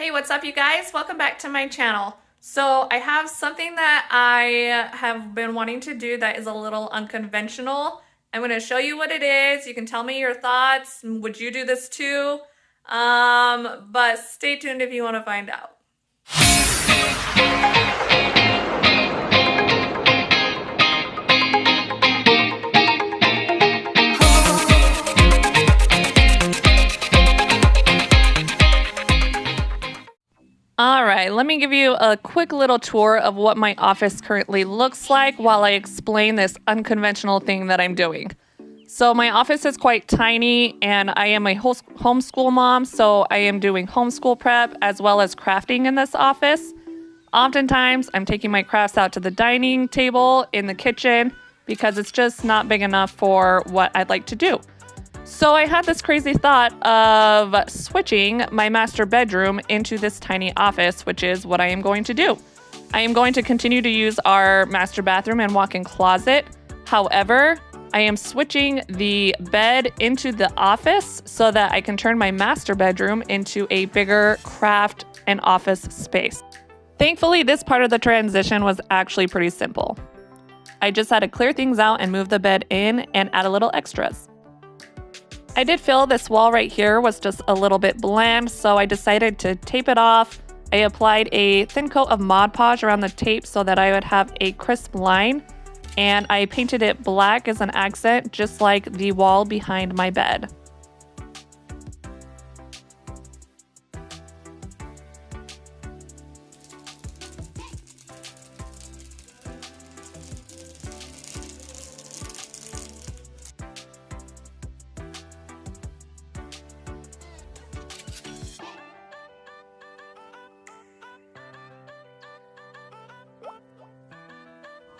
Hey, what's up you guys? Welcome back to my channel. So I have something that I have been wanting to do that is a little unconventional. I'm going to show you what it is. You can tell me your thoughts. Would you do this too? But stay tuned if you want to find out. All right, let me give you a quick little tour of what my office currently looks like while I explain this unconventional thing that I'm doing. So my office is quite tiny and I am a homeschool mom, so I am doing homeschool prep as well as crafting in this office. Oftentimes, I'm taking my crafts out to the dining table in the kitchen because it's just not big enough for what I'd like to do. So I had this crazy thought of switching my master bedroom into this tiny office, which is what I am going to do. I am going to continue to use our master bathroom and walk-in closet. However, I am switching the bed into the office so that I can turn my master bedroom into a bigger craft and office space. Thankfully, this part of the transition was actually pretty simple. I just had to clear things out and move the bed in and add a little extras. I did feel this wall right here was just a little bit bland, so I decided to tape it off. I applied a thin coat of Mod Podge around the tape so that I would have a crisp line, and I painted it black as an accent, just like the wall behind my bed.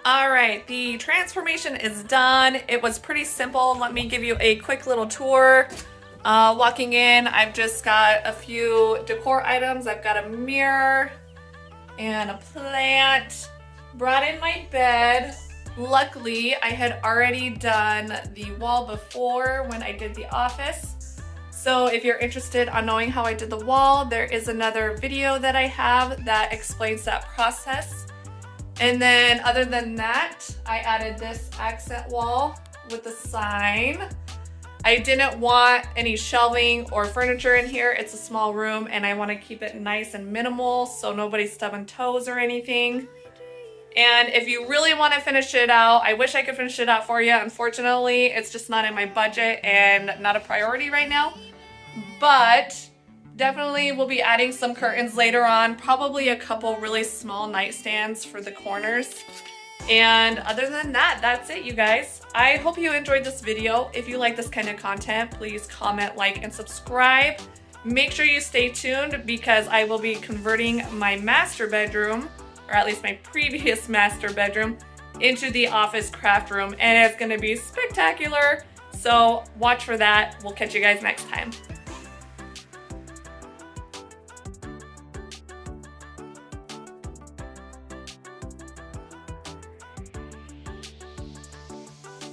All right, the transformation is done. It was pretty simple. Let me give you a quick little tour. Walking in, I've just got a few decor items. I've got a mirror and a plant. Brought in my bed. Luckily, I had already done the wall before when I did the office. So if you're interested on knowing how I did the wall, there is another video that I have that explains that process. And then other than that, I added this accent wall with the sign. I didn't want any shelving or furniture in here. It's a small room and I want to keep it nice and minimal so nobody's stubbing toes or anything. And if you really want to finish it out, I wish I could finish it out for you. Unfortunately, it's just not in my budget and not a priority right now. But definitely we'll be adding some curtains later on, probably a couple really small nightstands for the corners. And other than that, that's it, you guys. I hope you enjoyed this video. If you like this kind of content, please comment, like, and subscribe. Make sure you stay tuned because I will be converting my master bedroom, or at least my previous master bedroom, into the office craft room, and it's gonna be spectacular. So watch for that. We'll catch you guys next time.